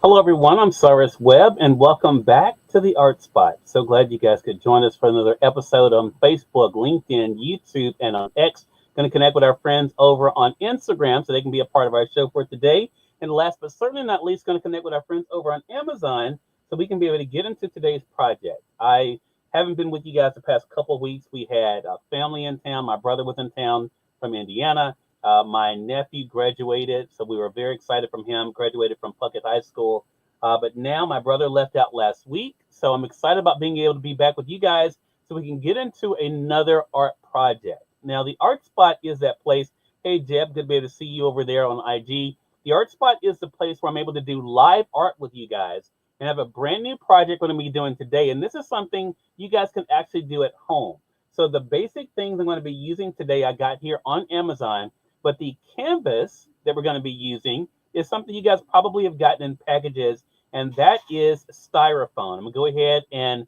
Hello, everyone. I'm Cyrus Webb, and welcome back to the Art Spot. So glad you guys could join us for another episode on Facebook, LinkedIn, YouTube, and on X. Going to connect with our friends over on Instagram so they can be a part of our show for today. And last but certainly not least, going to connect with our friends over on Amazon so we can be able to get into today's project. I haven't been with you guys the past couple of weeks. We had a family in town. My brother was in town from Indiana. My nephew graduated, so we were very excited from him. Graduated from Puckett High School, but now my brother left out last week, so I'm excited about being able to be back with you guys so we can get into another art project. Now, the Art Spot is that place. Hey, Jeb, good to be able to see you over there on IG. The Art Spot is the place where I'm able to do live art with you guys and have a brand new project we're going to be doing today. And this is something you guys can actually do at home. So the basic things I'm going to be using today, I got here on Amazon. But the canvas that we're going to be using is something you guys probably have gotten in packages, and that is styrofoam. I'm going to go ahead and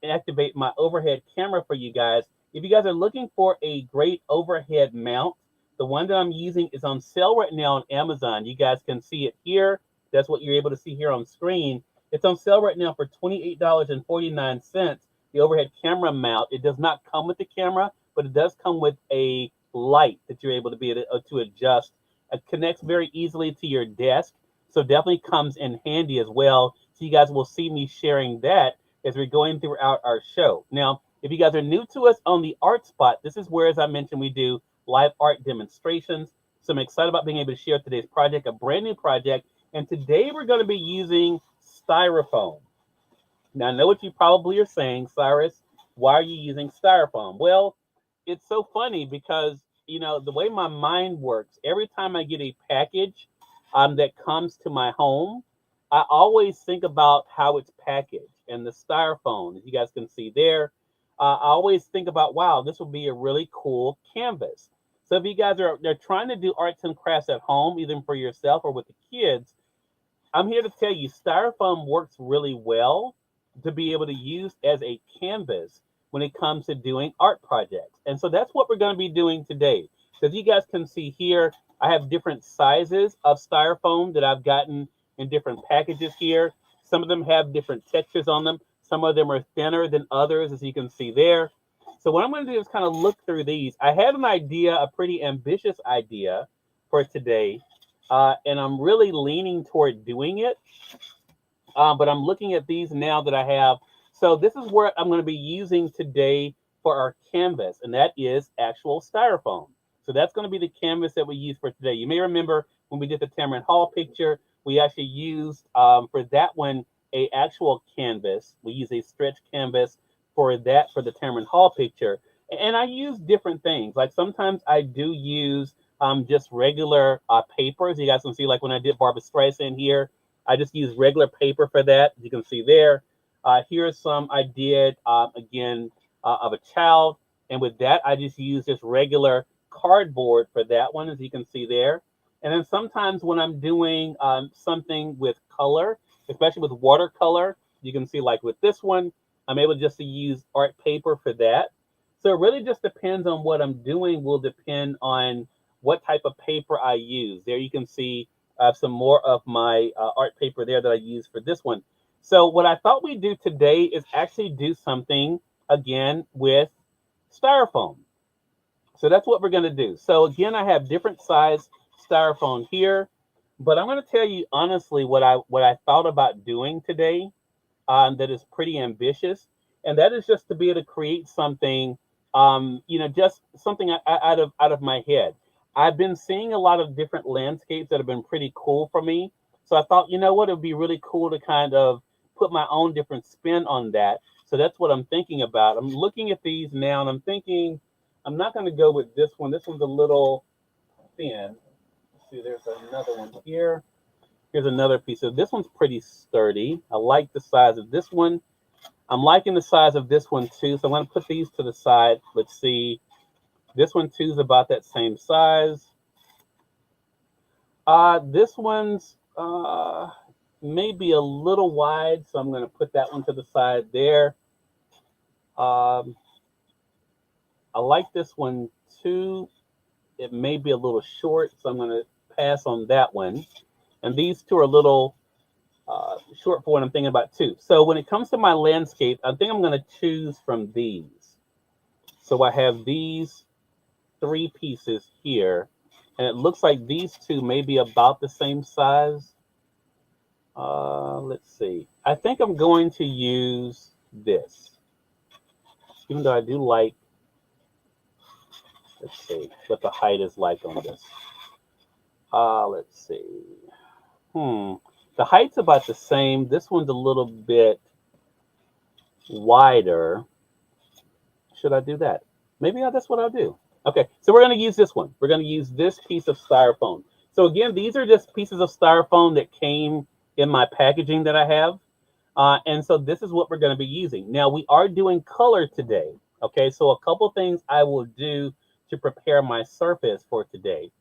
activate my overhead camera for you guys. If you guys are looking for a great overhead mount, the one that I'm using is on sale right now on Amazon. You guys can see it here. That's what you're able to see here on screen. It's on sale right now for $28.49. The overhead camera mount. It does not come with the camera, but it does come with a light that you're able to be able to adjust. It connects very easily to your desk, so definitely comes in handy as well. So you guys will see me sharing that as we're going throughout our show. Now, if you guys are new to us on the Art Spot, this is where, as I mentioned, we do live art demonstrations. So I'm excited about being able to share today's project, a brand new project. And today we're going to be using styrofoam. Now, I know what you probably are saying, Cyrus, why are you using styrofoam? Well, it's so funny because, the way my mind works, every time I get a package that comes to my home, I always think about how it's packaged and the styrofoam, as you guys can see there. I always think about, wow, this will be a really cool canvas. So if you guys they're trying to do arts and crafts at home, either for yourself or with the kids, I'm here to tell you styrofoam works really well to be able to use as a canvas when it comes to doing art projects. And so that's what we're going to be doing today. So as you guys can see here, I have different sizes of styrofoam that I've gotten in different packages here. Some of them have different textures on them. Some of them are thinner than others, as you can see there. So what I'm going to do is kind of look through these. I had an idea, a pretty ambitious idea for today, and I'm really leaning toward doing it. But I'm looking at these now that I have. So this is where I'm going to be using today for our canvas, and that is actual styrofoam. So that's going to be the canvas that we use for today. You may remember when we did the Tamron Hall picture, we actually used for that one a actual canvas. We use a stretch canvas for that for the Tamron Hall picture. And I use different things. Like sometimes I do use just regular paper. As you guys can see, like when I did Barbra Streisand here, I just use regular paper for that. As you can see there. Here's some I did, again, of a child. And with that, I just use just regular cardboard for that one, as you can see there. And then sometimes when I'm doing something with color, especially with watercolor, you can see like with this one, I'm able just to use art paper for that. So it really just depends on what I'm doing, will depend on what type of paper I use. There you can see I have some more of my art paper there that I use for this one. So what I thought we'd do today is actually do something, again, with styrofoam. So that's what we're going to do. So again, I have different size styrofoam here, but I'm going to tell you honestly what I thought about doing today that is pretty ambitious, and that is just to be able to create something, just something out of my head. I've been seeing a lot of different landscapes that have been pretty cool for me. So I thought, you know what, it would be really cool to kind of put my own different spin on that. So that's what I'm thinking about. I'm looking at these now and I'm thinking, I'm not going to go with this one. This one's a little thin. Let's see, there's another one here. Here's another piece. So this one's pretty sturdy. I like the size of this one. I'm liking the size of this one too. So I'm going to put these to the side. Let's see. This one too is about that same size. This one's maybe a little wide, so I'm going to put that one to the side there. I like this one too. It may be a little short, so I'm going to pass on that one. And these two are a little short for what I'm thinking about too. So when it comes to my landscape, I think I'm going to choose from these. So I have these three pieces here, and it looks like these two may be about the same size. Let's see. I think I'm going to use this, even though I do like, let's see what the height is like on this. Let's see. The height's about the same. This one's a little bit wider. Should I do that? Maybe that's what I'll do. Okay, so we're going to use this one. We're going to use this piece of styrofoam. So again, these are just pieces of styrofoam that came in my packaging that I have. And so this is what we're going to be using. Now, we are doing color today. Okay, so a couple things I will do to prepare my surface for today.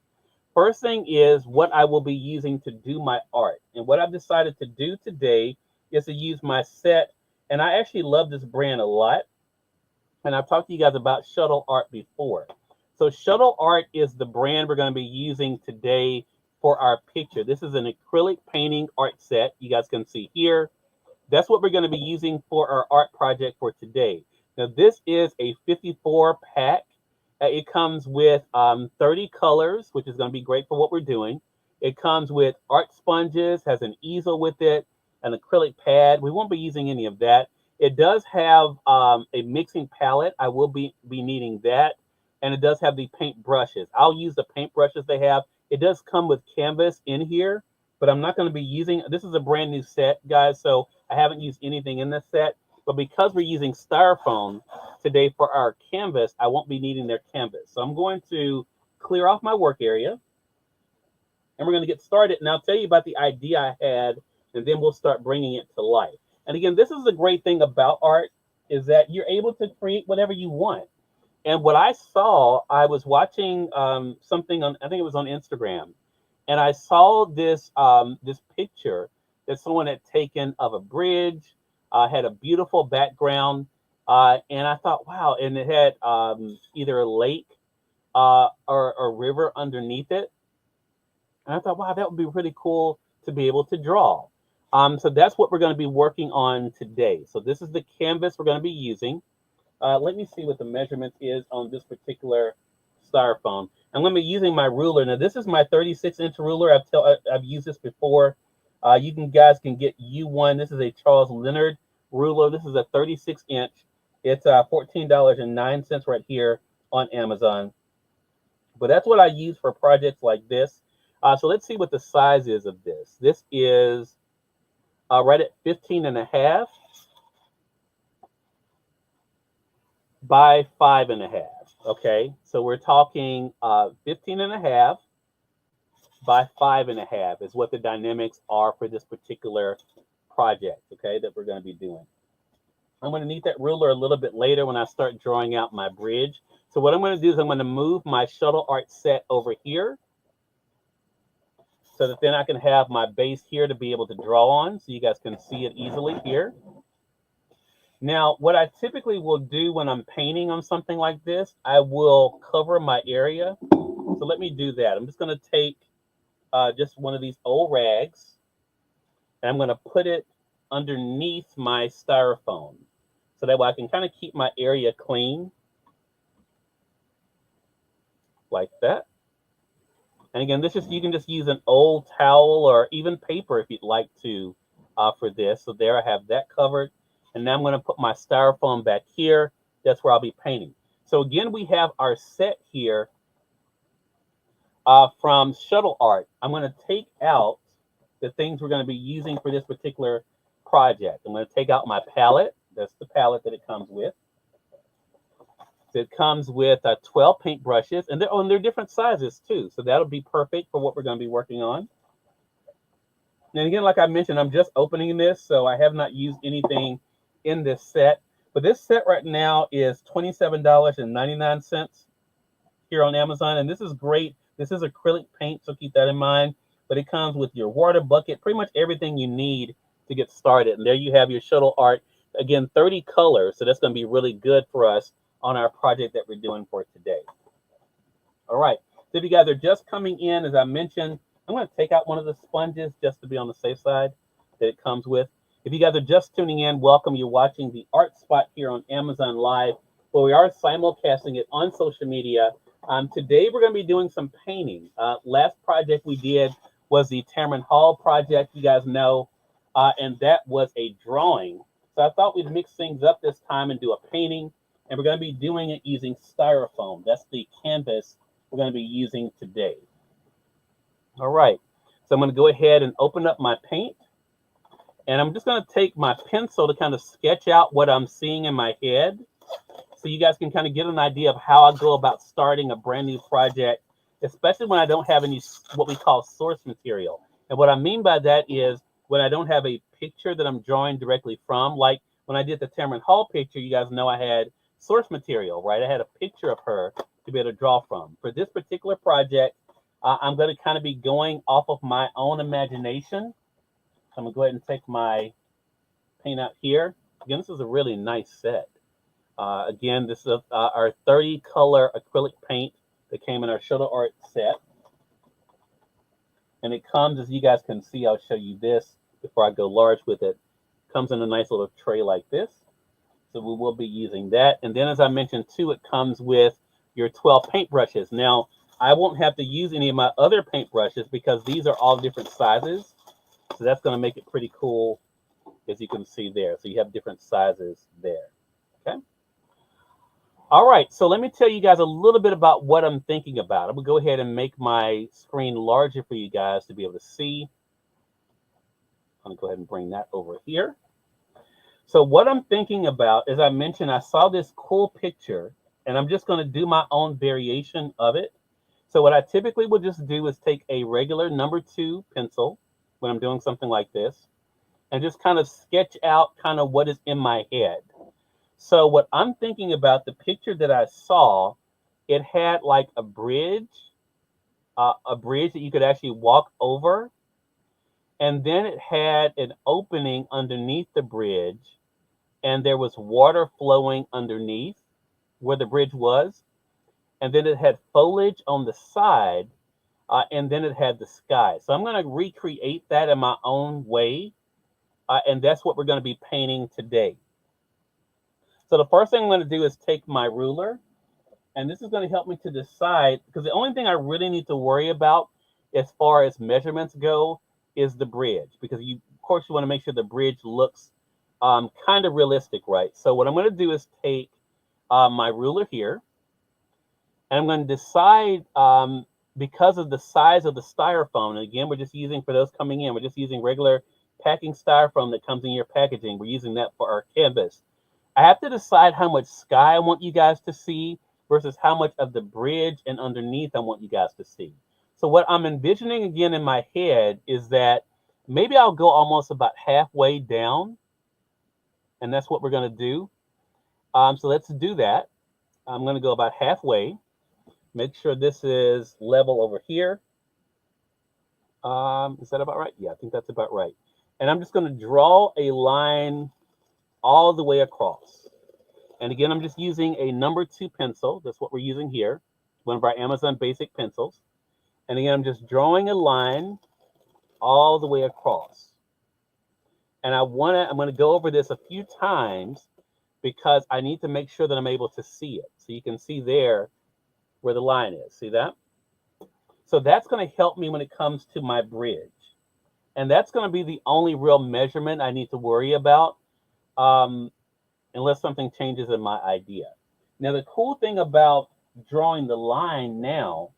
First thing is what I will be using to do my art. And what I've decided to do today is to use my set. And I actually love this brand a lot. And I've talked to you guys about Shuttle Art before. So Shuttle Art is the brand we're going to be using today for our picture. This is an acrylic painting art set. You guys can see here. That's what we're going to be using for our art project for today. Now, this is a 54 pack. It comes with 30 colors, which is going to be great for what we're doing. It comes with art sponges, has an easel with it, an acrylic pad. We won't be using any of that. It does have a mixing palette. I will be needing that. And it does have the paint brushes. I'll use the paint brushes they have. It does come with canvas in here, but I'm not going to be using, this is a brand new set, guys, so I haven't used anything in this set. But because we're using styrofoam today for our canvas, I won't be needing their canvas. So I'm going to clear off my work area, and we're going to get started. And I'll tell you about the idea I had, and then we'll start bringing it to life. And again, this is the great thing about art, is that you're able to create whatever you want. And what I saw, I was watching something on, I think it was on Instagram, and I saw this this picture that someone had taken of a bridge, had a beautiful background, and I thought, wow, and it had either a lake or a river underneath it. And I thought, wow, that would be really cool to be able to draw. So that's what we're going to be working on today. So this is the canvas we're going to be using. Let me see what the measurement is on this particular styrofoam. I'm going to be using my ruler. Now, this is my 36-inch ruler. I've used this before. Guys can get U1. This is a Charles Leonard ruler. This is a 36-inch. It's $14.09 right here on Amazon. But that's what I use for projects like this. So let's see what the size is of this. This is right at 15.5 by 5.5. Okay, so we're talking 15.5 by 5.5 is what the dynamics are for this particular project, okay, that we're going to be doing. I'm going to need that ruler a little bit later when I start drawing out my bridge. So what I'm going to do is I'm going to move my Shuttle Art set over here so that then I can have my base here to be able to draw on, so you guys can see it easily here. Now, what I typically will do when I'm painting on something like this, I will cover my area. So let me do that. I'm just going to take just one of these old rags, and I'm going to put it underneath my styrofoam, so that way I can kind of keep my area clean, like that. And again, you can just use an old towel or even paper if you'd like to for this. So there I have that covered. And now I'm going to put my styrofoam back here. That's where I'll be painting. So again, we have our set here from Shuttle Art. I'm going to take out the things we're going to be using for this particular project. I'm going to take out my palette. That's the palette that it comes with. It comes with 12 paint brushes, and they're different sizes too. So that'll be perfect for what we're going to be working on. And again, like I mentioned, I'm just opening this, so I have not used anything in this set. But this set right now is $27.99 here on Amazon. And this is great. This is acrylic paint, so keep that in mind. But it comes with your water bucket, pretty much everything you need to get started. And there you have your Shuttle Art. Again, 30 colors. So that's going to be really good for us on our project that we're doing for today. All right. So if you guys are just coming in, as I mentioned, I'm going to take out one of the sponges just to be on the safe side. that it comes with. If you guys are just tuning in, welcome. You're watching the Art Spot here on Amazon Live, where we are simulcasting it on social media. Today we're going to be doing some painting. Last project we did was the Tamron Hall project, you guys know, and that was a drawing. So I thought we'd mix things up this time and do a painting, and we're going to be doing it using Styrofoam. That's the canvas we're going to be using today. All right, so I'm going to go ahead and open up my paint, and I'm just going to take my pencil to kind of sketch out what I'm seeing in my head, so you guys can kind of get an idea of how I go about starting a brand new project, especially when I don't have any what we call source material. And what I mean by that is when I don't have a picture that I'm drawing directly from. Like when I did the Tamron Hall picture, you guys know I had source material, right? I had a picture of her to be able to draw from. For this particular project, I'm going to kind of be going off of my own imagination. So I'm going to go ahead and take my paint out here. Again, this is a really nice set. Again, this is our 30 color acrylic paint that came in our Shoulder Art set. And it comes, as you guys can see, I'll show you this before I go large with it. Comes in a nice little tray like this. So we will be using that. And then, as I mentioned too, it comes with your 12 paint brushes. Now, I won't have to use any of my other paint brushes because these are all different sizes. So that's going to make it pretty cool, as you can see there. So you have different sizes there. Okay. All right, so let me tell you guys a little bit about what I'm thinking about. I'm going to go ahead and make my screen larger for you guys to be able to see. I'm going to go ahead and bring that over here. So what I'm thinking about, as I mentioned, I saw this cool picture, and I'm just going to do my own variation of it. So what I typically would just do is take a regular number 2 pencil when I'm doing something like this, and just kind of sketch out kind of what is in my head. So what I'm thinking about, the picture that I saw, it had like a bridge that you could actually walk over. And then it had an opening underneath the bridge. And there was water flowing underneath where the bridge was. And then it had foliage on the side. And then it had the sky. So I'm going to recreate that in my own way. And that's what we're going to be painting today. So the first thing I'm going to do is take my ruler, and this is going to help me to decide, because the only thing I really need to worry about as far as measurements go is the bridge, because of course you want to make sure the bridge looks kind of realistic, right? So what I'm going to do is take my ruler here, and I'm going to decide, because of the size of the styrofoam, and again, we're just using, for those coming in, we're just using regular packing styrofoam that comes in your packaging. We're using that for our canvas. I have to decide how much sky I want you guys to see versus how much of the bridge and underneath I want you guys to see. So what I'm envisioning again in my head is that maybe I'll go almost about halfway down, and that's what we're going to do. So let's do that. I'm going to go about halfway. Make sure this is level over here. Is that about right? Yeah, I think that's about right. And I'm just going to draw a line all the way across. And again, I'm just using a number 2 pencil. That's what we're using here, one of our Amazon basic pencils. And again, I'm just drawing a line all the way across. And I'm going to go over this a few times because I need to make sure that I'm able to see it. So you can see there where the line is. See that? So that's going to help me when it comes to my bridge. And that's going to be the only real measurement I need to worry about. Unless something changes in my idea. Now, the cool thing about drawing the line now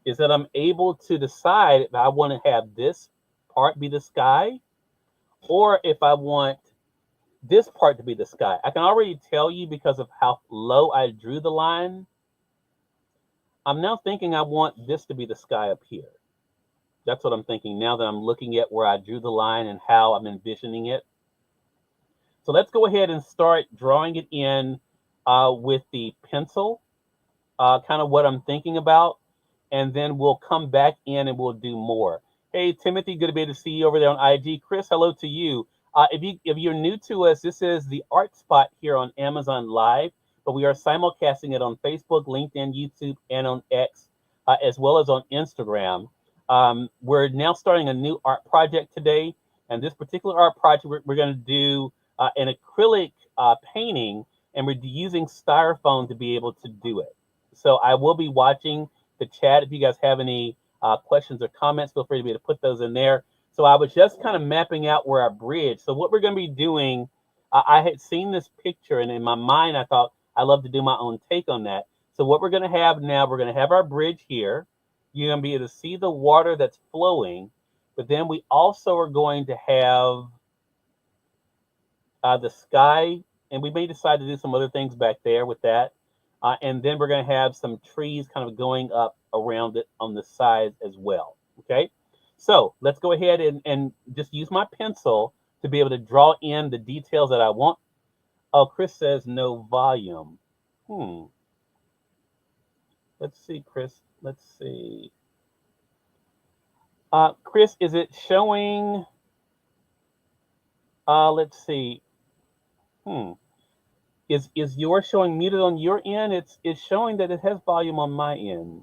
is that I'm able to decide if I want to have this part be the sky or if I want this part to be the sky. I can already tell you because of how low I drew the line. I'm now thinking I want this to be the sky up here. That's what I'm thinking now that I'm looking at where I drew the line and how I'm envisioning it. So let's go ahead and start drawing it in with the pencil, kind of what I'm thinking about, and then we'll come back in and we'll do more. Hey, Timothy, good to be able to see you over there on IG. Chris, hello to you. If you're new to us, this is the Art Spot here on Amazon Live, but we are simulcasting it on Facebook, LinkedIn, YouTube, and on X, as well as on Instagram. We're now starting a new art project today. And this particular art project, we're going to do an acrylic painting, and we're using Styrofoam to be able to do it. So I will be watching the chat. If you guys have any questions or comments, feel free to be able to put those in there. So I was just kind of mapping out where our bridge. So what we're going to be doing, I had seen this picture, and in my mind, I thought I love to do my own take on that. So what we're going to have now, we're going to have our bridge here. You're going to be able to see the water that's flowing, but then we also are going to have the sky, and we may decide to do some other things back there with that. And then we're going to have some trees kind of going up around it on the sides as well. Okay, so let's go ahead and just use my pencil to be able to draw in the details that I want. Oh, Chris says no volume. Let's see, Chris. Let's see. Chris, is it showing? Let's see. Is yours showing muted on your end? It's showing that it has volume on my end.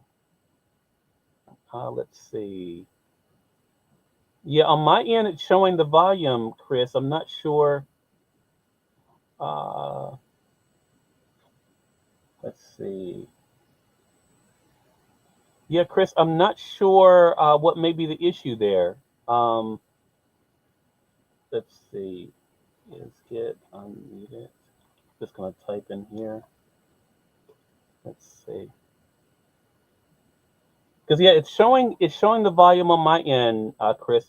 Let's see. Yeah, on my end, it's showing the volume, Chris. I'm not sure. Let's see. Yeah, Chris, I'm not sure what may be the issue there. Let's see. Is get unmuted. Just gonna type in here. Let's see. Because yeah, it's showing the volume on my end, Chris.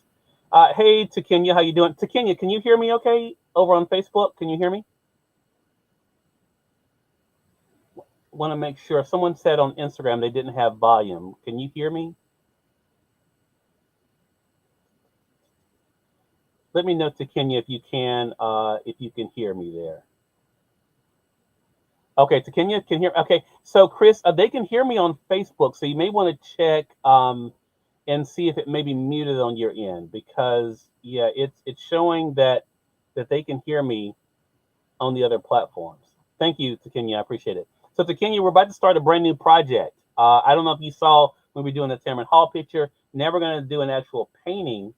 Hey, Takenya, how you doing? Takenya, can you hear me okay over on Facebook? Can you hear me? Want to make sure. Someone said on Instagram they didn't have volume. Can you hear me? Let me know, Takenya, if you can hear me there. Okay, Takenya can hear. Okay, so Chris, they can hear me on Facebook, so you may want to check and see if it may be muted on your end, because yeah, it's showing that they can hear me on the other platforms. Thank you, Takenya. I appreciate it. So Takenya, we're about to start a brand new project. I don't know if you saw when we were doing the Tamron Hall picture. Now we're going to do an actual painting,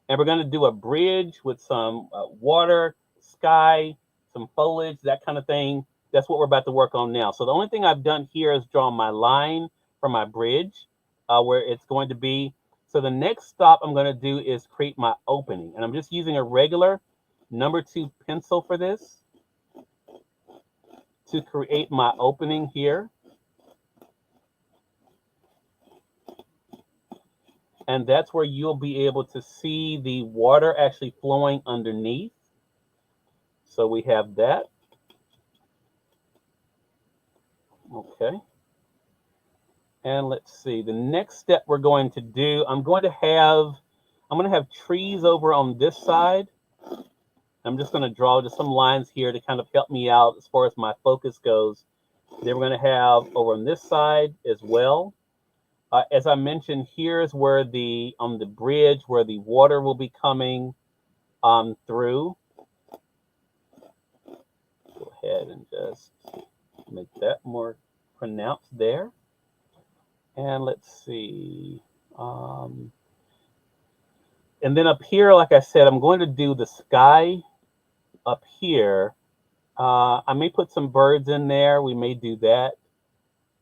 and we're going to do a bridge with some water, sky, some foliage, that kind of thing. That's what we're about to work on now. So the only thing I've done here is draw my line for my bridge, where it's going to be. So the next stop I'm going to do is create my opening. And I'm just using a regular number 2 pencil for this to create my opening here. And that's where you'll be able to see the water actually flowing underneath. So we have that. Okay. And let's see, the next step we're going to do, I'm going to have trees over on this side. I'm just going to draw just some lines here to kind of help me out as far as my focus goes. Then we're going to have over on this side as well. As I mentioned, here is where on the bridge where the water will be coming through. Go ahead and just make that more pronounced there. And let's see. And then up here, like I said, I'm going to do the sky up here. I may put some birds in there. We may do that.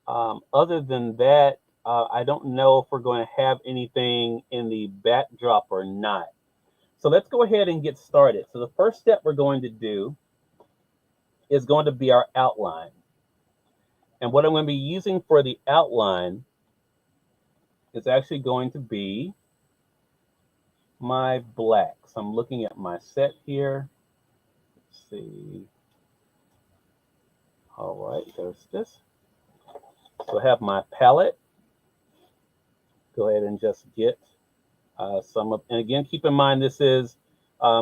Other than that, I don't know if we're going to have anything in the backdrop or not. So let's go ahead and get started. So the first step we're going to do is going to be our outline. And what I'm going to be using for the outline is actually going to be my black. So I'm looking at my set here. Let's see. All right, there's this. So I have my palette. Go ahead and just get some of, and again, keep in mind this is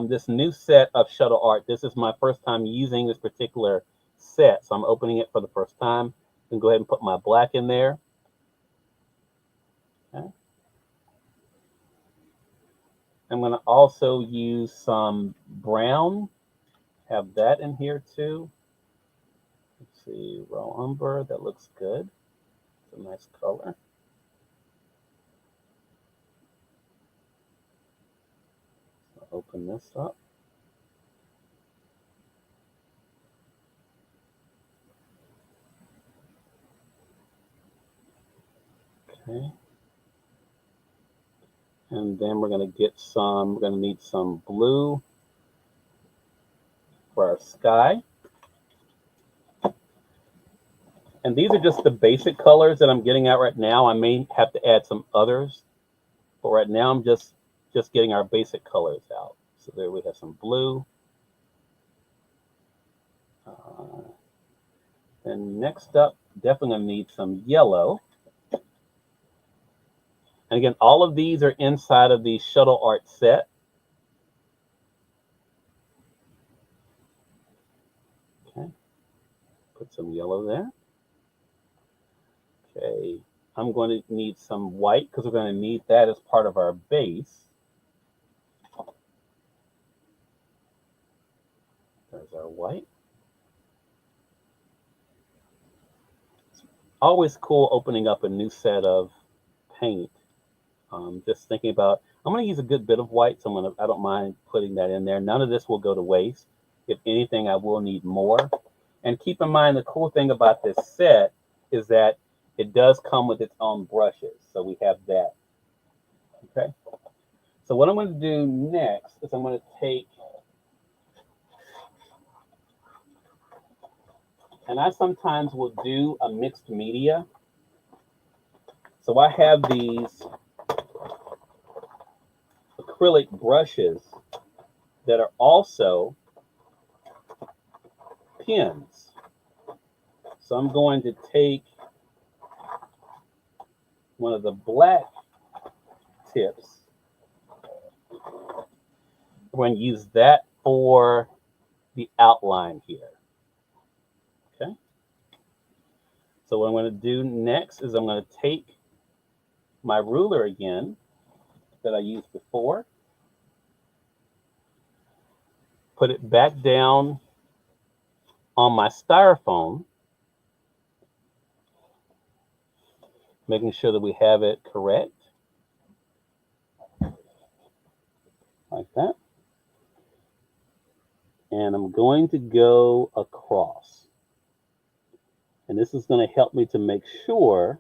this new set of shuttle art. This is my first time using this particular set, so I'm opening it for the first time. Then go ahead and put my black in there. Okay. I'm going to also use some brown. Have that in here too. Let's see, raw umber. That looks good. It's a nice color. Open this up. Okay. And then we're going to need some blue for our sky. And these are just the basic colors that I'm getting at right now. I may have to add some others, but right now I'm just getting our basic colors out. So there we have some blue. And next up, definitely going to need some yellow. And again, all of these are inside of the Shuttle Art set. Okay, put some yellow there. Okay, I'm going to need some white because we're going to need that as part of our base. There's our white. It's always cool opening up a new set of paint. Just thinking about, I'm going to use a good bit of white, so I don't mind putting that in there. None of this will go to waste. If anything, I will need more. And keep in mind, the cool thing about this set is that it does come with its own brushes. So we have that. Okay. So what I'm going to do next is I'm going to take, and I sometimes will do a mixed media. So I have these acrylic brushes that are also pens. So I'm going to take one of the black tips. We're going to use that for the outline here. Okay. So what I'm going to do next is I'm going to take my ruler again that I used before, put it back down on my Styrofoam, making sure that we have it correct, like that. And I'm going to go across. And this is going to help me to make sure,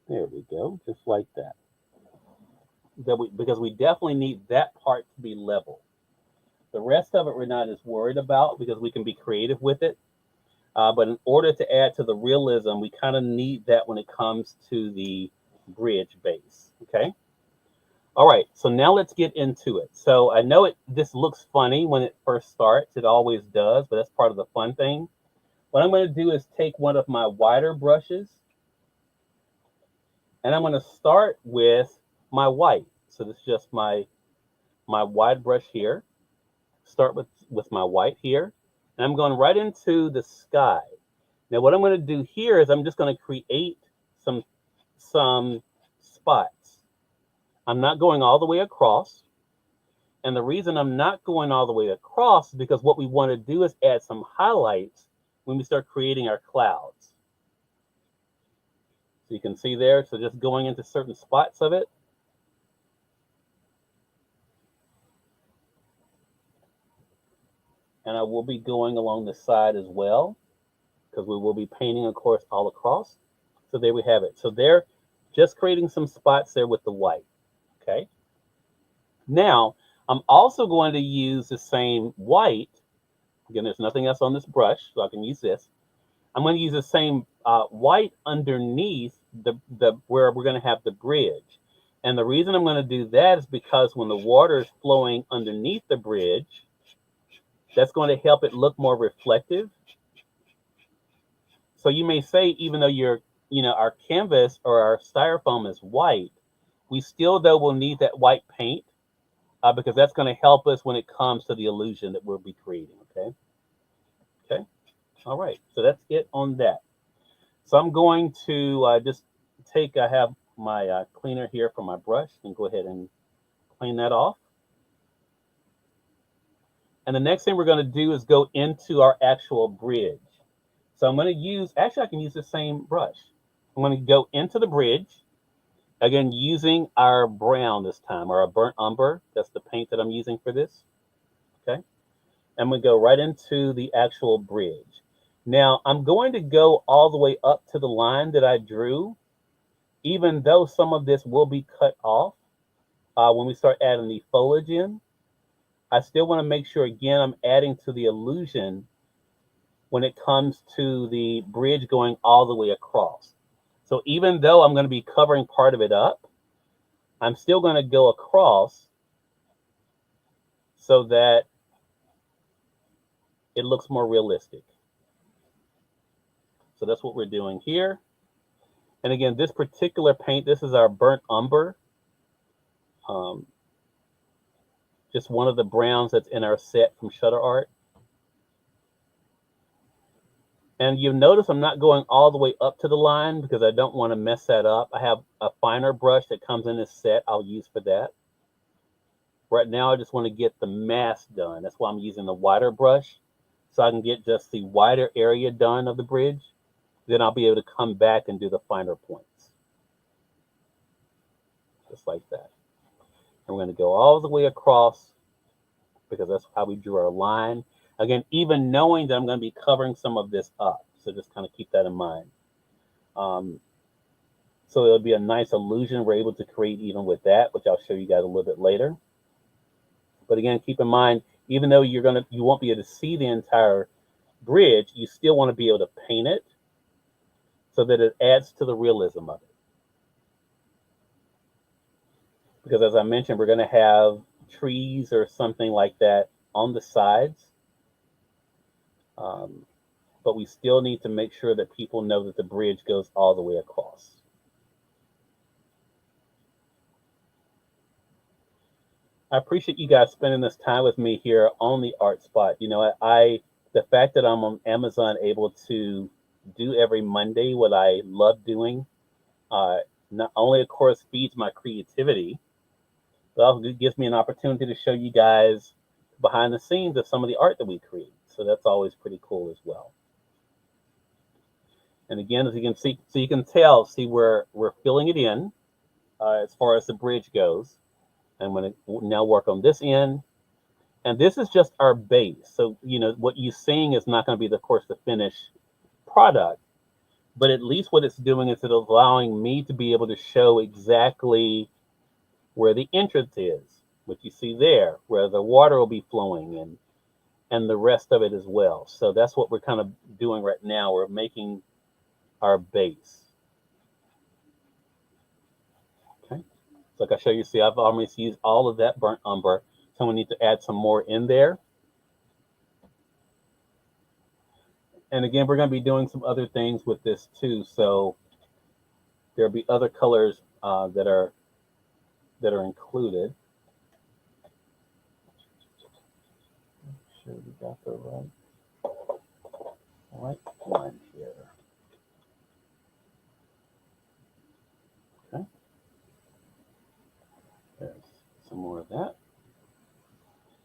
there we go, just like that. Because we definitely need that part to be level. The rest of it we're not as worried about because we can be creative with it. But in order to add to the realism, we kind of need that when it comes to the bridge base. Okay. All right. So now let's get into it. So I know this looks funny when it first starts. It always does, but that's part of the fun thing. What I'm going to do is take one of my wider brushes, and I'm going to start with my white. So this is just my wide brush here. Start with my white here. And I'm going right into the sky. Now what I'm going to do here is I'm just going to create some spots. I'm not going all the way across. And the reason I'm not going all the way across is because what we want to do is add some highlights when we start creating our clouds. So you can see there, so just going into certain spots of it. And I will be going along the side as well, because we will be painting, of course, all across. So there we have it. So there, just creating some spots there with the white. Okay. Now, I'm also going to use the same white. Again, there's nothing else on this brush, so I can use this. I'm going to use the same white underneath where we're going to have the bridge. And the reason I'm going to do that is because when the water is flowing underneath the bridge, that's going to help it look more reflective. So you may say, even though our canvas or our Styrofoam is white, we still though will need that white paint because that's going to help us when it comes to the illusion that we'll be creating. Okay. Okay. All right. So that's it on that. So I'm going to I have my cleaner here for my brush, and go ahead and clean that off. And the next thing we're going to do is go into our actual bridge. So I'm going to use, actually I can use the same brush. I'm going to go into the bridge, Again, using our brown this time, or our burnt umber. That's the paint that I'm using for this. Okay. And we go right into the actual bridge. Now, I'm going to go all the way up to the line that I drew, even though some of this will be cut off when we start adding the foliage in. I still want to make sure, again, I'm adding to the illusion when it comes to the bridge going all the way across. So even though I'm going to be covering part of it up, I'm still going to go across so that it looks more realistic. So that's what we're doing here. And again, this particular paint, this is our burnt umber. Just one of the browns that's in our set from Shutter Art. And you'll notice I'm not going all the way up to the line because I don't want to mess that up. I have a finer brush that comes in this set I'll use for that. Right now, I just want to get the mask done. That's why I'm using the wider brush, so I can get just the wider area done of the bridge. Then I'll be able to come back and do the finer points. Just like that. And we're going to go all the way across because that's how we drew our line. Again, even knowing that I'm going to be covering some of this up. So just kind of keep that in mind. So it'll be a nice illusion we're able to create even with that, which I'll show you guys a little bit later. But again, keep in mind, even though you won't be able to see the entire bridge, you still want to be able to paint it so that it adds to the realism of it. Because as I mentioned, we're going to have trees or something like that on the sides. But we still need to make sure that people know that the bridge goes all the way across. I appreciate you guys spending this time with me here on the Art Spot. You know, the fact that I'm on Amazon able to do every Monday what I love doing, not only, of course, feeds my creativity, but also gives me an opportunity to show you guys behind the scenes of some of the art that we create. So that's always pretty cool as well. And again, as you can see, so you can tell, see where we're filling it in as far as the bridge goes. I'm going to now work on this end. And this is just our base. So, you know, what you're seeing is not going to be, of course, the finished product. But at least what it's doing is it's allowing me to be able to show exactly where the entrance is, what you see there, where the water will be flowing and the rest of it as well. So that's what we're kind of doing right now. We're making our base. Okay. So like I show you, see, I've almost used all of that burnt umber. So we need to add some more in there. And again, we're going to be doing some other things with this too. So there'll be other colors that are included. Make sure we got the right one here. Okay. There's some more of that.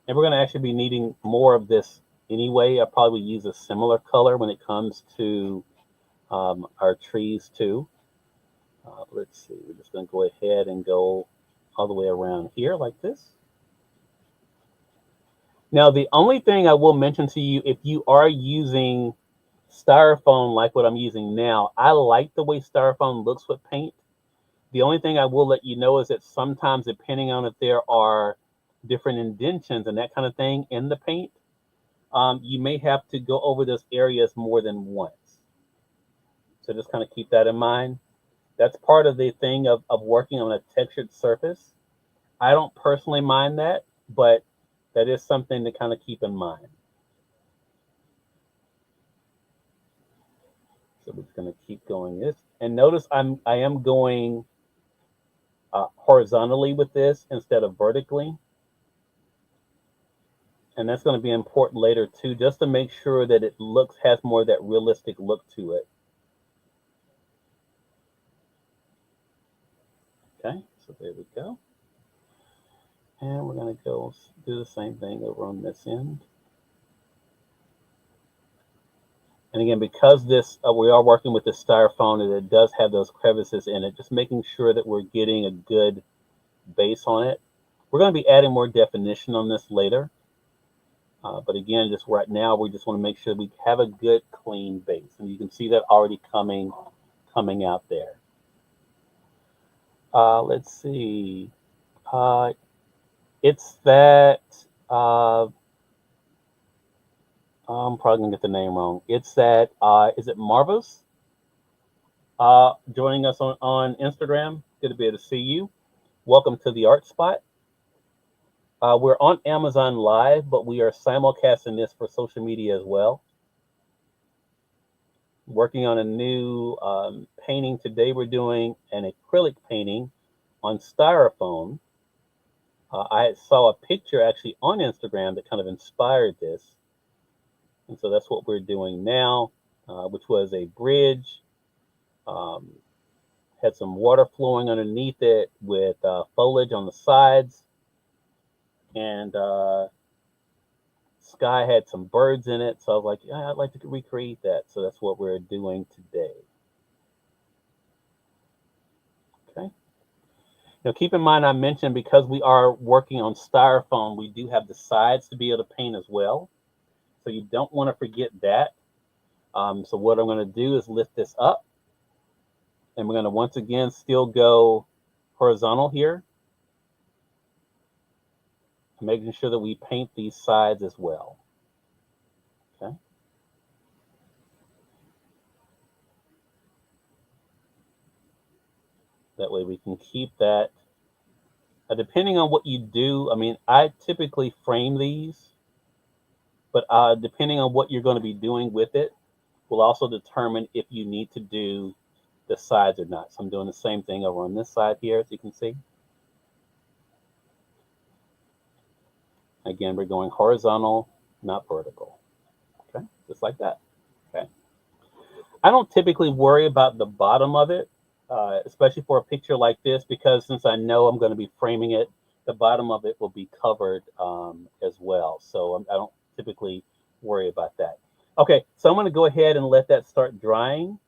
And we're going to actually be needing more of this anyway. I probably use a similar color when it comes to our trees too. Let's see, we're just going to go ahead and go all the way around here like this. Now, the only thing I will mention to you, if you are using Styrofoam like what I'm using now, I like the way Styrofoam looks with paint. The only thing I will let you know is that sometimes, depending on if there are different indentions and that kind of thing in the paint, you may have to go over those areas more than once. So just kind of keep that in mind. That's part of the thing of working on a textured surface. I don't personally mind that, but that is something to kind of keep in mind. So we're just going to keep going this. And notice I am going horizontally with this instead of vertically. And that's going to be important later too, just to make sure that it has more of that realistic look to it. Okay, so there we go. And we're going to go do the same thing over on this end. And again, because this we are working with the styrofoam and it does have those crevices in it, just making sure that we're getting a good base on it. We're going to be adding more definition on this later. But again, just right now, we just want to make sure we have a good clean base. And you can see that already coming out there. Let's see. It's that, I'm probably going to get the name wrong. It's that, is it Marvus? Joining us on Instagram. Good to be able to see you. Welcome to the Art Spot. We're on Amazon Live, but we are simulcasting this for social media as well. Working on a new painting today. We're doing an acrylic painting on styrofoam. I saw a picture actually on Instagram that kind of inspired this. And so that's what we're doing now, which was a bridge. Had some water flowing underneath it with foliage on the sides. And sky had some birds in it. So I was like, yeah, I'd like to recreate that. So that's what we're doing today. Okay. Now, keep in mind, I mentioned because we are working on styrofoam, we do have the sides to be able to paint as well. So you don't want to forget that. So what I'm going to do is lift this up. And we're going to once again still go horizontal here. Making sure that we paint these sides as well. Okay. That way we can keep that. Depending on what you do, I mean, I typically frame these, but depending on what you're going to be doing with it, will also determine if you need to do the sides or not. So I'm doing the same thing over on this side here, as you can see. Again, we're going horizontal, not vertical. Okay, just like that. Okay. I don't typically worry about the bottom of it, especially for a picture like this, because since I know I'm going to be framing it, the bottom of it will be covered as well. So I don't typically worry about that. Okay, so I'm going to go ahead and let that start drying.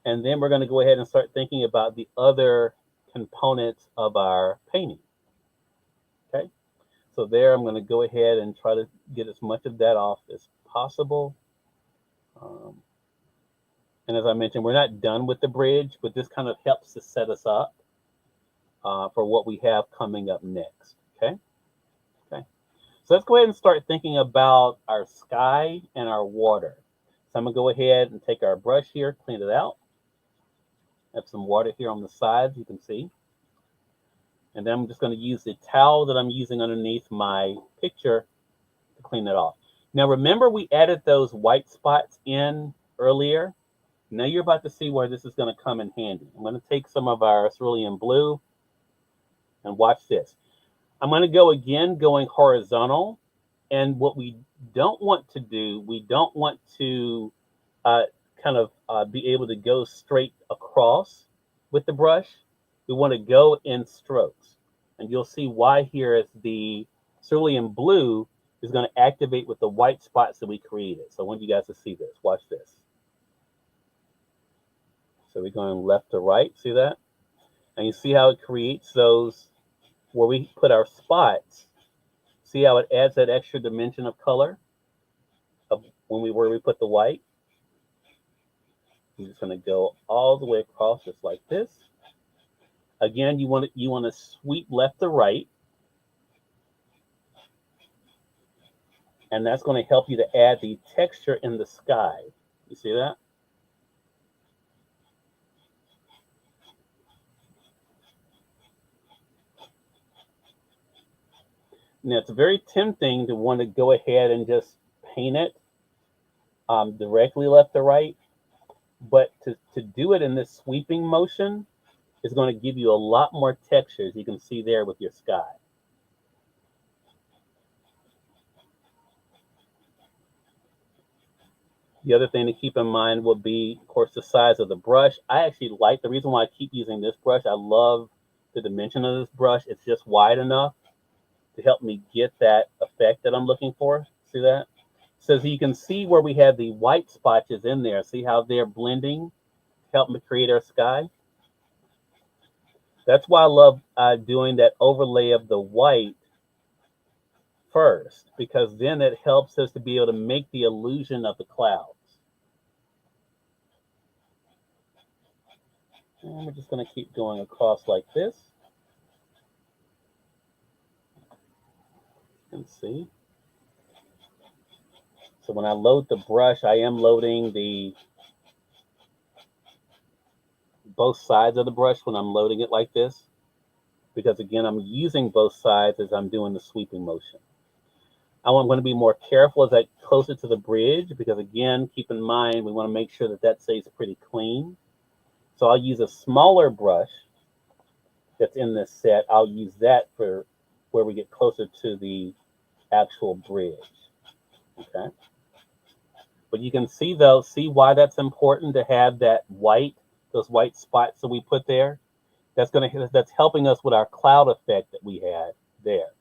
And then we're going to go ahead and start thinking about the other components of our painting. Okay, so there I'm going to go ahead and try to get as much of that off as possible. And as I mentioned, we're not done with the bridge, but this kind of helps to set us up for what we have coming up next. Okay. Okay. So let's go ahead and start thinking about our sky and our water. So I'm going to go ahead and take our brush here, clean it out. Have some water here on the sides, you can see. And then I'm just going to use the towel that I'm using underneath my picture to clean it off. Now, remember we added those white spots in earlier. Now you're about to see where this is going to come in handy. I'm going to take some of our cerulean blue and watch this. I'm going to go again, going horizontal. And what we don't want to do, we don't want to be able to go straight across with the brush. We want to go in strokes. And you'll see why here as the cerulean blue is going to activate with the white spots that we created. So I want you guys to see this. Watch this. So we're going left to right. See that? And you see how it creates those where we put our spots. See how it adds that extra dimension of color of where we put the white. I'm just going to go all the way across just like this. Again, you want to sweep left to right. And that's going to help you to add the texture in the sky. You see that? Now, it's very tempting to want to go ahead and just paint it directly left to right. But to do it in this sweeping motion is going to give you a lot more texture, as you can see there with your sky. The other thing to keep in mind will be, of course, the size of the brush. I actually like, the reason why I keep using this brush, I love the dimension of this brush. It's just wide enough to help me get that effect that I'm looking for. See that? So you can see where we had the white splotches in there. See how they're blending, help me create our sky? That's why I love doing that overlay of the white first, because then it helps us to be able to make the illusion of the clouds. And we're just going to keep going across like this. You can see. So when I load the brush, I am loading the both sides of the brush when I'm loading it like this, because again, I'm using both sides as I'm doing the sweeping motion. I'm going to be more careful as I get closer to the bridge, because again, keep in mind, we want to make sure that that stays pretty clean. So I'll use a smaller brush that's in this set. I'll use that for where we get closer to the actual bridge. Okay. But you can see though, see why that's important to have that white, those white spots that we put there. That's helping us with our cloud effect that we had there.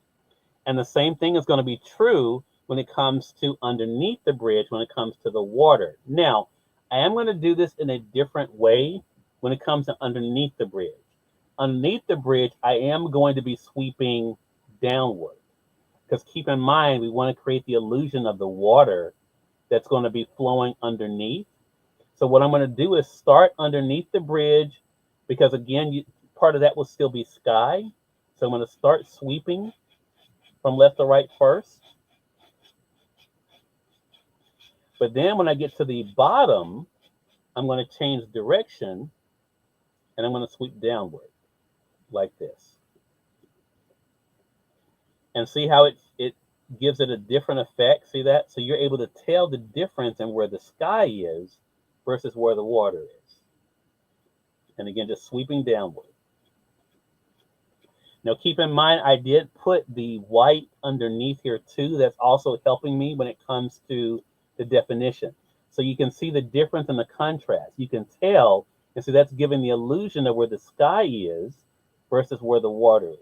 And the same thing is going to be true when it comes to underneath the bridge, when it comes to the water. Now, I am going to do this in a different way when it comes to underneath the bridge. Underneath the bridge, I am going to be sweeping downward, because keep in mind, we want to create the illusion of the water that's going to be flowing underneath. So what I'm going to do is start underneath the bridge, because again, part of that will still be sky. So I'm going to start sweeping from left to right first. But then when I get to the bottom, I'm going to change direction and I'm going to sweep downward like this. And see how it gives it a different effect? See that? So you're able to tell the difference in where the sky is versus where the water is. And again, just sweeping downward. Now keep in mind, I did put the white underneath here too. That's also helping me when it comes to the definition. So you can see the difference in the contrast. You can tell, and so that's giving the illusion of where the sky is versus where the water is.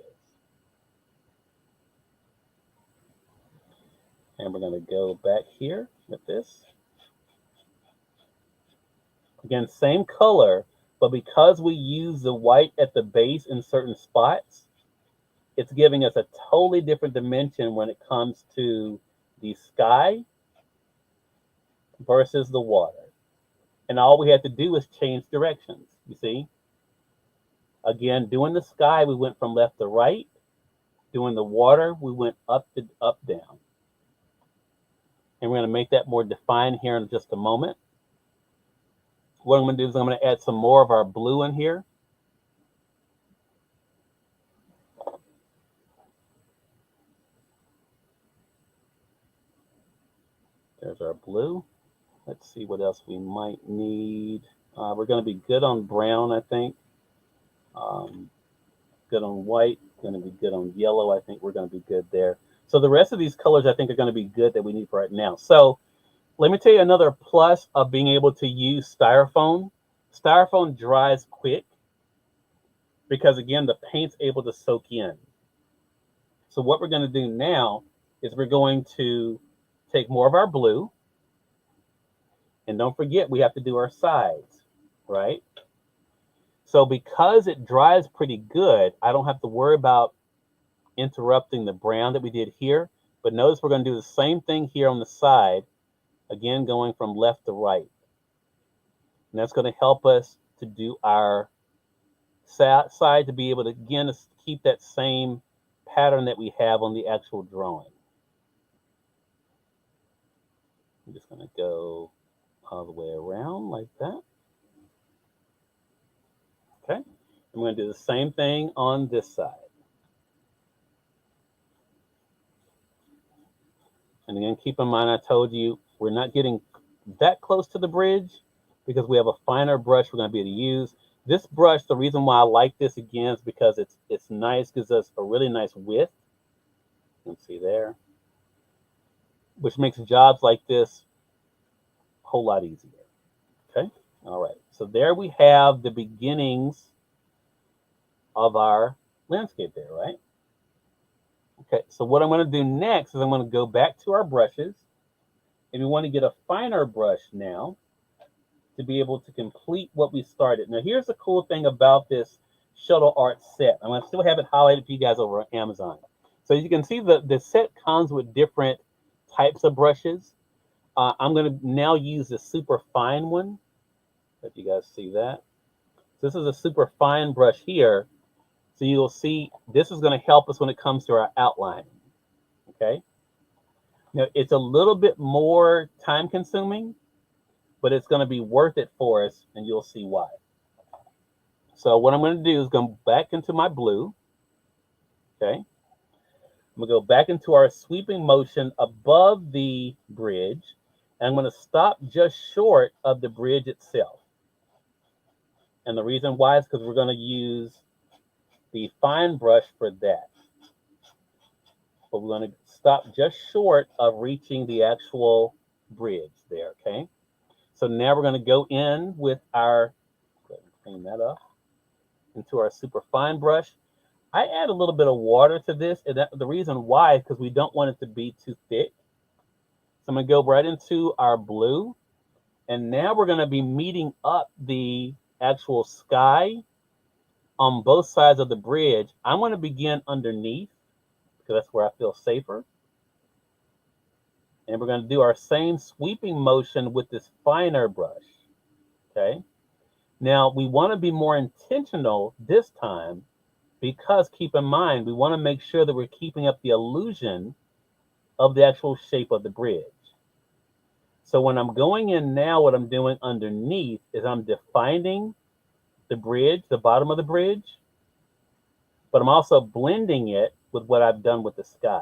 And we're going to go back here with this. Again, same color, but because we use the white at the base in certain spots, it's giving us a totally different dimension when it comes to the sky versus the water. And all we had to do is change directions, you see? Again, doing the sky, we went from left to right. Doing the water, we went up to up, down. And we're going to make that more defined here in just a moment. What I'm going to do is I'm going to add some more of our blue in here. There's our blue. Let's see what else we might need. We're going to be good on brown, I think. Good on white. Going to be good on yellow. I think we're going to be good there. So the rest of these colors, I think, are going to be good that we need for right now. So let me tell you another plus of being able to use Styrofoam. Styrofoam dries quick because, again, the paint's able to soak in. So what we're going to do now is we're going to take more of our blue. And don't forget, we have to do our sides, right? So because it dries pretty good, I don't have to worry about interrupting the brown that we did here. But notice we're going to do the same thing here on the side, again, going from left to right. And that's going to help us to do our side to be able to, again, keep that same pattern that we have on the actual drawing. I'm just going to go all the way around like that. Okay. I'm going to do the same thing on this side. And again, keep in mind, I told you, we're not getting that close to the bridge because we have a finer brush we're going to be able to use. This brush, the reason why I like this again is because it's nice, gives us a really nice width. You can see there, which makes jobs like this a whole lot easier. Okay. All right. So there we have the beginnings of our landscape there, right? Okay. So what I'm going to do next is I'm going to go back to our brushes And we want to get a finer brush now to be able to complete what we started. Now, here's the cool thing about this shuttle art set. I'm going to still have it highlighted for you guys over on Amazon. So as you can see, the set comes with different types of brushes. I'm going to now use the super fine one. If you guys see that. So this is a super fine brush here. So you'll see this is going to help us when it comes to our outlining. Okay. Now, it's a little bit more time consuming, but it's going to be worth it for us, and you'll see why. So what I'm going to do is go back into my blue. Okay. I'm going to go back into our sweeping motion above the bridge, and I'm going to stop just short of the bridge itself. And the reason why is because we're going to use the fine brush for that. But we're going to stop just short of reaching the actual bridge there, okay? So now we're going to go in with our, clean that up, into our super fine brush. I add a little bit of water to this, and the reason why is because we don't want it to be too thick. So I'm going to go right into our blue, and now we're going to be meeting up the actual sky on both sides of the bridge. I'm going to begin underneath, because that's where I feel safer. And we're going to do our same sweeping motion with this finer brush. Okay. Now we want to be more intentional this time, because keep in mind, we want to make sure that we're keeping up the illusion of the actual shape of the bridge. So when I'm going in now, what I'm doing underneath is I'm defining the bridge, the bottom of the bridge, but I'm also blending it with what I've done with the sky.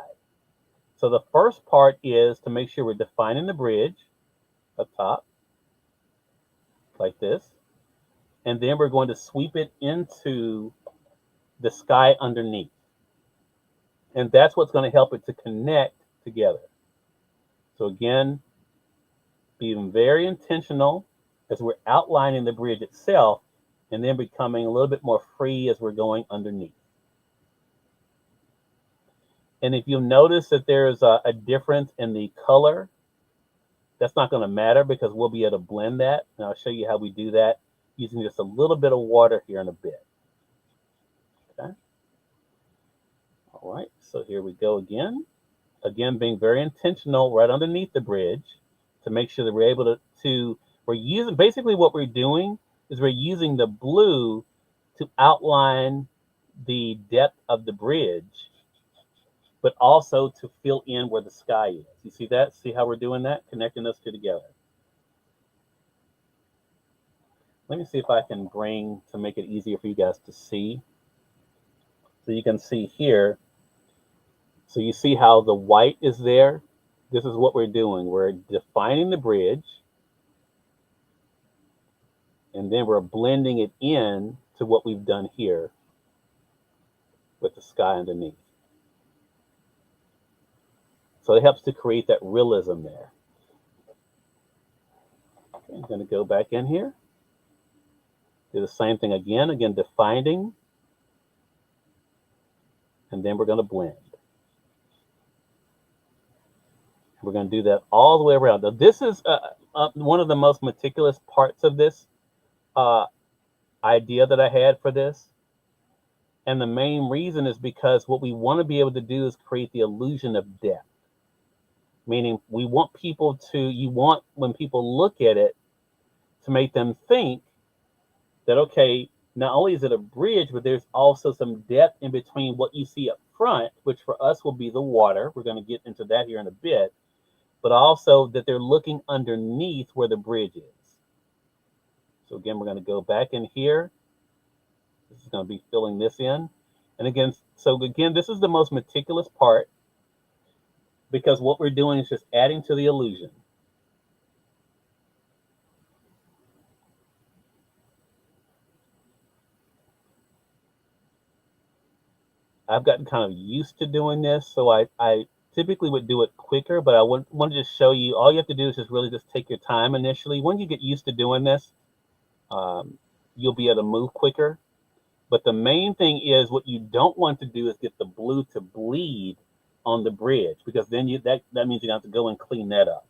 So the first part is to make sure we're defining the bridge up top, like this. And then we're going to sweep it into the sky underneath. And that's what's going to help it to connect together. So again, being very intentional as we're outlining the bridge itself, and then becoming a little bit more free as we're going underneath. And if you'll notice that there's a difference in the color, that's not going to matter because we'll be able to blend that. And I'll show you how we do that using just a little bit of water here in a bit. Okay. All right, so here we go again. Again, being very intentional right underneath the bridge to make sure that we're able we're using, basically what we're doing is we're using the blue to outline the depth of the bridge, but also to fill in where the sky is. You see that? See how we're doing that? Connecting those two together. Let me see if I can to make it easier for you guys to see. So you can see here. So you see how the white is there? This is what we're doing. We're defining the bridge, and then we're blending it in to what we've done here with the sky underneath. So it helps to create that realism there. Okay, I'm going to go back in here. Do the same thing again defining, and then we're going to blend. We're going to do that all the way around. Now, this is one of the most meticulous parts of this idea that I had for this. And the main reason is because what we want to be able to do is create the illusion of depth. Meaning we want people when people look at it, to make them think that, okay, not only is it a bridge, but there's also some depth in between what you see up front, which for us will be the water. We're going to get into that here in a bit. But also that they're looking underneath where the bridge is. So again, we're going to go back in here. This is going to be filling this in. And again, this is the most meticulous part, because what we're doing is just adding to the illusion. I've gotten kind of used to doing this, so I typically would do it quicker, but I want to just show you, all you have to do is just really just take your time initially. When you get used to doing this, you'll be able to move quicker. But the main thing is, what you don't want to do is get the blue to bleed on the bridge, because then that means you have to go and clean that up.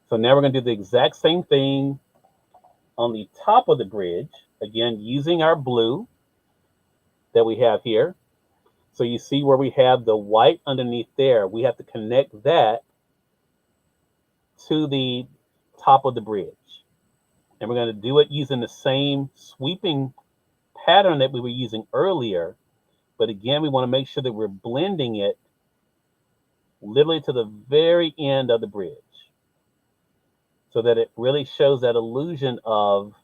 So now we're going to do the exact same thing on the top of the bridge. Again, using our blue that we have here. So you see where we have the white underneath there. We have to connect that to the top of the bridge. And we're going to do it using the same sweeping pattern that we were using earlier. But again, we want to make sure that we're blending it literally to the very end of the bridge, so that it really shows that illusion of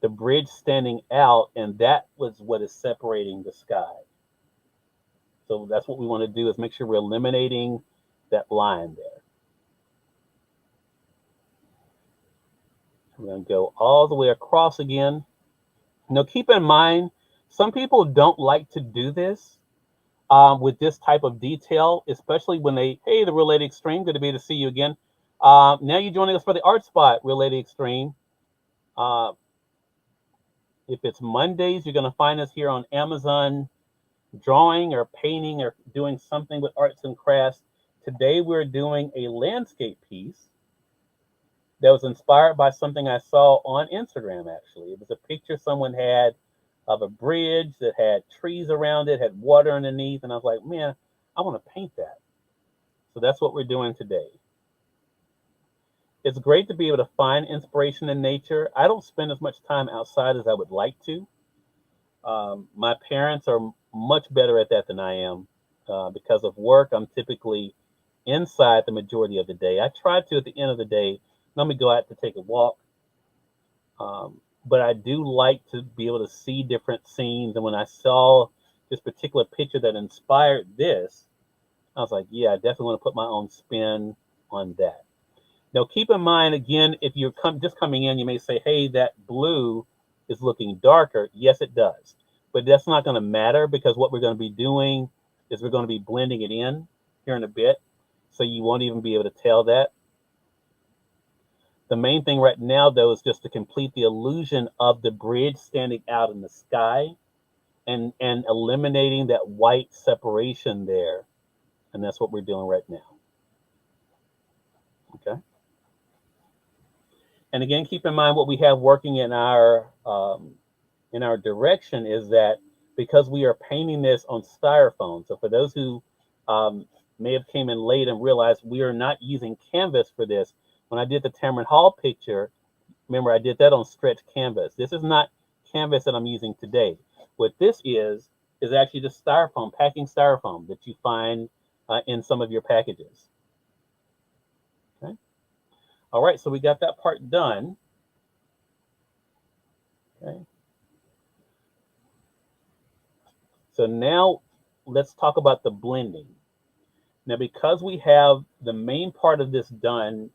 the bridge standing out, and that was what is separating the sky. So that's what we want to do, is make sure we're eliminating that line there. We're going to go all the way across again. Now keep in mind, some people don't like to do this with this type of detail, especially when they, hey, the Real Lady Extreme, good to be able to see you again. Now you're joining us for the Art Spot, Real Lady Extreme. If it's Mondays, you're going to find us here on Amazon, drawing or painting or doing something with arts and crafts. Today we're doing a landscape piece that was inspired by something I saw on Instagram, actually. It was a picture someone had of a bridge that had trees around it, had water underneath, and I was like, man, I want to paint that. So that's what we're doing today. It's great to be able to find inspiration in nature. I don't spend as much time outside as I would like to. My parents are much better at that than I am. Because of work, I'm typically inside the majority of the day. I try to, at the end of the day, let me go out to take a walk. But I do like to be able to see different scenes. And when I saw this particular picture that inspired this, I was like, yeah, I definitely want to put my own spin on that. Now, keep in mind, again, if you're just coming in, you may say, hey, that blue is looking darker. Yes, it does. But that's not going to matter, because what we're going to be doing is we're going to be blending it in here in a bit. So you won't even be able to tell that. The main thing right now, though, is just to complete the illusion of the bridge standing out in the sky and eliminating that white separation there. And that's what we're doing right now. Okay. And again, keep in mind what we have working in our direction is that because we are painting this on Styrofoam. So for those who may have came in late and realized we are not using canvas for this. When I did the Tamron Hall picture, remember I did that on stretch canvas. This is not canvas that I'm using today. What this is actually just Styrofoam, packing Styrofoam that you find in some of your packages. Okay. All right, so we got that part done. Okay. So now let's talk about the blending. Now, because we have the main part of this done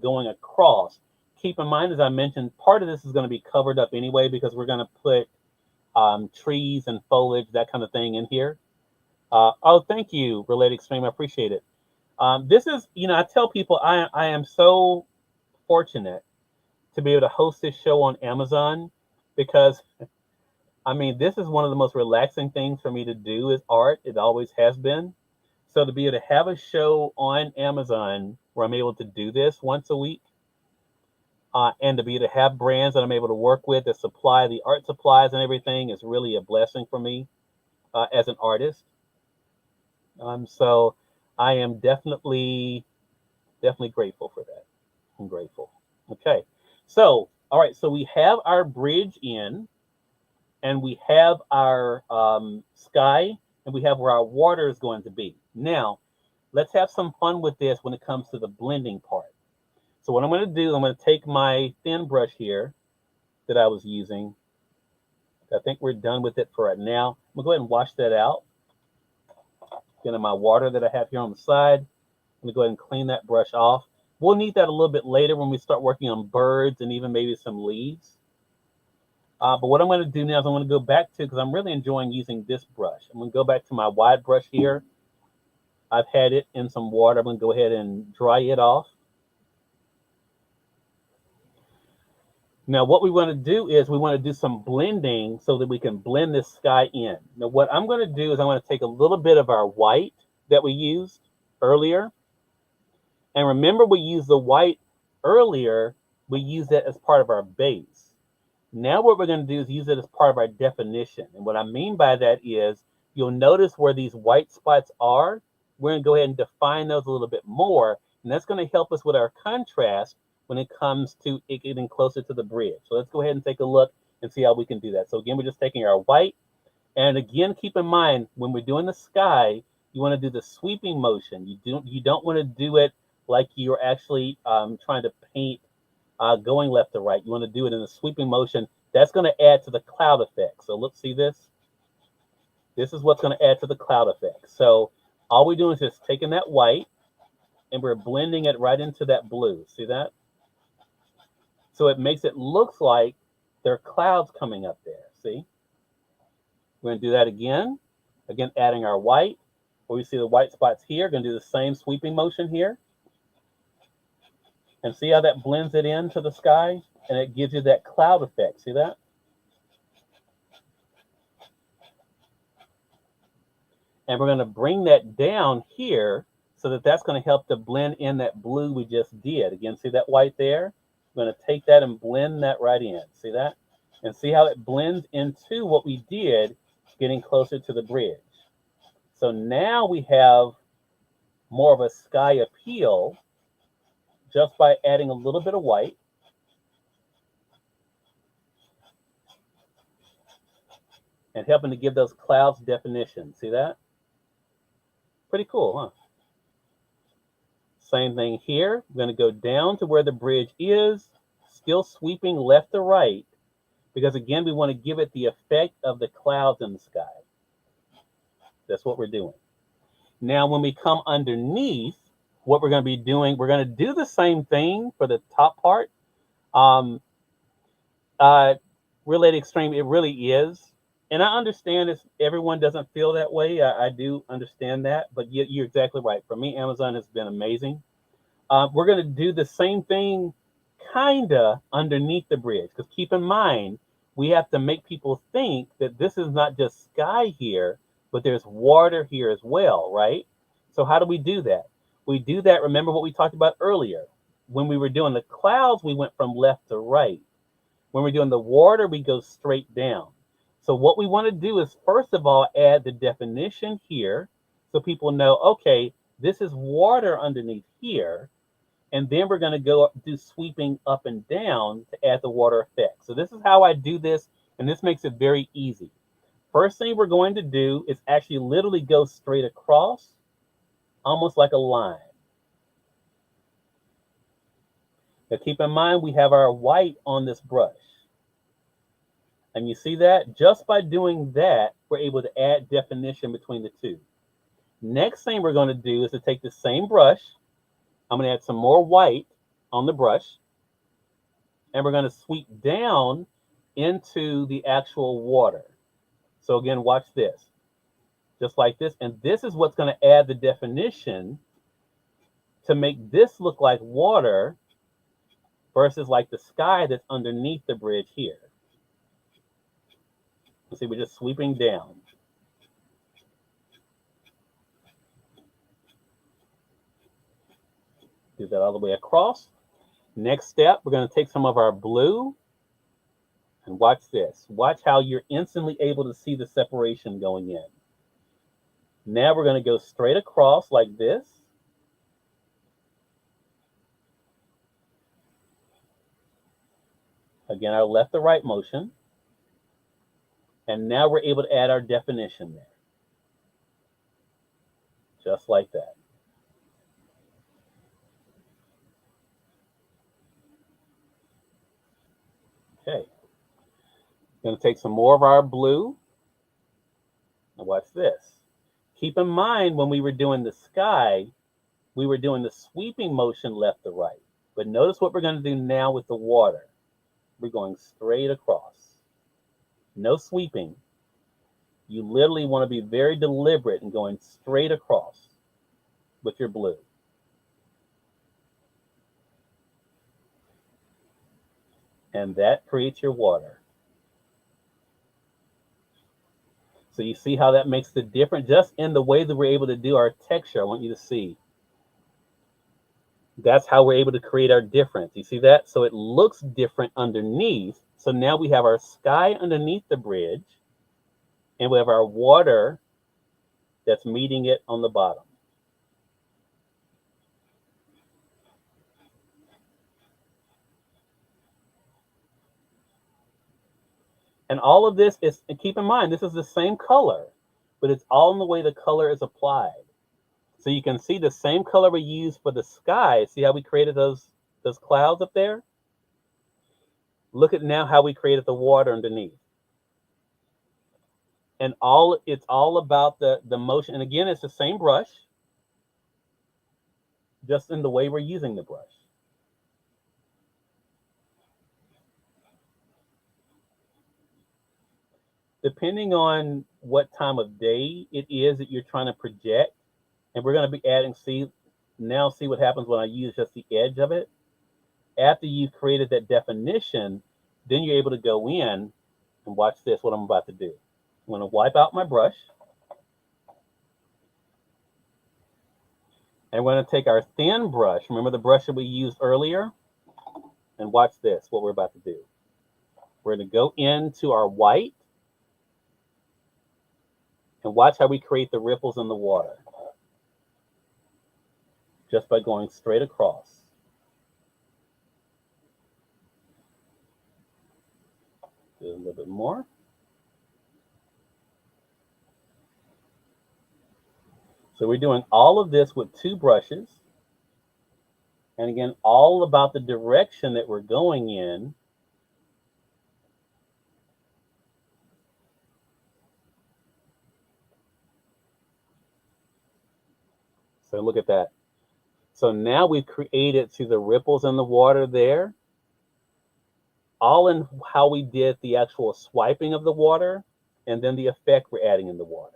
going across, keep in mind, as I mentioned, part of this is going to be covered up anyway, because we're going to put trees and foliage, that kind of thing in here. Oh, thank you, Related Extreme. I appreciate it. This is, I tell people I am so fortunate to be able to host this show on Amazon, because, I mean, this is one of the most relaxing things for me to do is art. It always has been. So to be able to have a show on Amazon where I'm able to do this once a week, and to be able to have brands that I'm able to work with that supply the art supplies and everything is really a blessing for me as an artist. So I am definitely grateful for that. I'm grateful. Okay. So, all right. So we have our bridge in, and we have our sky, and we have where our water is going to be. Now, let's have some fun with this when it comes to the blending part. So what I'm going to do, I'm going to take my thin brush here that I was using. I think we're done with it for right now. I'm going to go ahead and wash that out. Get in my water that I have here on the side. I'm going to go ahead and clean that brush off. We'll need that a little bit later when we start working on birds and even maybe some leaves. But what I'm going to do now is I'm going to go back to, because I'm really enjoying using this brush. I'm going to go back to my wide brush here. I've had it in some water. I'm going to go ahead and dry it off. Now, what we want to do is we want to do some blending so that we can blend this sky in. Now, what I'm going to do is I'm going to take a little bit of our white that we used earlier, And remember, we used the white earlier. We used that as part of our base. Now what we're going to do is use it as part of our definition. And what I mean by that is you'll notice where these white spots are. We're going to go ahead and define those a little bit more. And that's going to help us with our contrast when it comes to it getting closer to the bridge. So let's go ahead and take a look and see how we can do that. So again, we're just taking our white. And again, keep in mind, when we're doing the sky, you want to do the sweeping motion. You don't want to do it like you're actually trying to paint going left to right. You want to do it in a sweeping motion. That's going to add to the cloud effect. So let's see this. This is what's going to add to the cloud effect. So all we're doing is just taking that white and we're blending it right into that blue. See that? So it makes it look like there are clouds coming up there. See? We're going to do that again. Again, adding our white. Where we see the white spots here, going to do the same sweeping motion here. And see how that blends it into the sky? And it gives you that cloud effect. See that? And we're going to bring that down here so that that's going to help to blend in that blue we just did. Again, see that white there? We're going to take that and blend that right in. See that? And see how it blends into what we did getting closer to the bridge. So now we have more of a sky appeal just by adding a little bit of white. And helping to give those clouds definition. See that? Pretty cool, huh? Same thing here. We're going to go down to where the bridge is, still sweeping left to right, because again, we want to give it the effect of the clouds in the sky. That's what we're doing. Now, when we come underneath, what we're going to be doing, we're going to do the same thing for the top part. Related extreme, it really is. And I understand if everyone doesn't feel that way. I do understand that, but you're exactly right. For me, Amazon has been amazing. We're going to do the same thing kind of underneath the bridge, because keep in mind, we have to make people think that this is not just sky here, but there's water here as well, right? So how do we do that? We do that, remember what we talked about earlier. When we were doing the clouds, we went from left to right. When we're doing the water, we go straight down. So what we want to do is, first of all, add the definition here so people know, okay, this is water underneath here. And then we're going to go do sweeping up and down to add the water effect. So this is how I do this, and this makes it very easy. First thing we're going to do is actually literally go straight across, almost like a line. Now keep in mind, we have our white on this brush. And you see that? Just by doing that, we're able to add definition between the two. Next thing we're going to do is to take the same brush. I'm going to add some more white on the brush. And we're going to sweep down into the actual water. So again, watch this. Just like this. And this is what's going to add the definition to make this look like water versus like the sky that's underneath the bridge here. You see, we're just sweeping down. Do that all the way across. Next step, we're going to take some of our blue and watch this. Watch how you're instantly able to see the separation going in. Now we're going to go straight across like this. Again, our left to right motion. And now we're able to add our definition there. Just like that. Okay. Going to take some more of our blue. Now watch this. Keep in mind, when we were doing the sky, we were doing the sweeping motion left to right. But notice what we're going to do now with the water. We're going straight across. No sweeping. You literally want to be very deliberate in going straight across with your blue. And that creates your water. So you see how that makes the difference just in the way that we're able to do our texture. I want you to see. That's how we're able to create our difference. You see that? So it looks different underneath. So now we have our sky underneath the bridge, and we have our water that's meeting it on the bottom. And all of this is, and keep in mind, this is the same color, but it's all in the way the color is applied. So you can see the same color we used for the sky. See how we created those clouds up there? Look at now how we created the water underneath. And it's all about the motion. And again, it's the same brush, just in the way we're using the brush. Depending on what time of day it is that you're trying to project, and we're going to be adding, see what happens when I use just the edge of it. After you've created that definition, then you're able to go in and watch this, what I'm about to do. I'm going to wipe out my brush. And we're going to take our thin brush, remember the brush that we used earlier, and watch this, what we're about to do. We're going to go into our white and watch how we create the ripples in the water just by going straight across. Do a little bit more. So we're doing all of this with two brushes. And again, all about the direction that we're going in. So look at that. So now we've created to the ripples in the water there, all in how we did the actual swiping of the water, and then the effect we're adding in the water.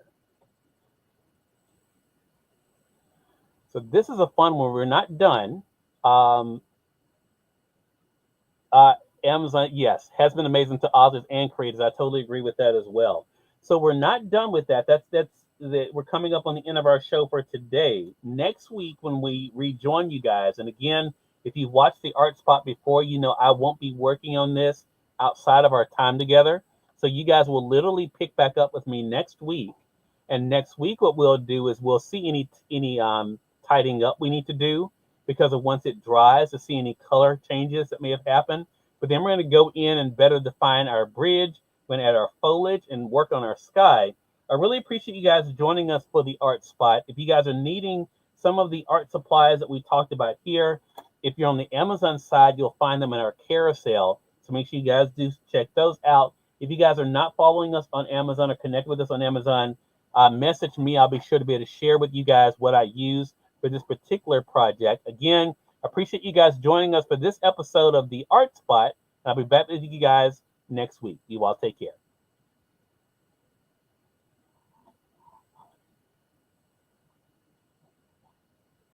So this is a fun one. We're not done. Amazon, yes, has been amazing to authors and creators. I totally agree with that as well. So we're not done with that. We're coming up on the end of our show for today. Next week, when we rejoin you guys, and again, if you've watched the Art Spot before, you know I won't be working on this outside of our time together. So you guys will literally pick back up with me next week. And next week, what we'll do is we'll see any tidying up we need to do, because of once it dries, to see any color changes that may have happened. But then we're going to go in and better define our bridge. We're going to add our foliage and work on our sky. I really appreciate you guys joining us for the Art Spot. If you guys are needing some of the art supplies that we talked about here, if you're on the Amazon side, you'll find them in our carousel. So make sure you guys do check those out. If you guys are not following us on Amazon or connect with us on Amazon, message me. I'll be sure to be able to share with you guys what I use for this particular project. Again, I appreciate you guys joining us for this episode of the Art Spot. I'll be back with you guys next week. You all take care.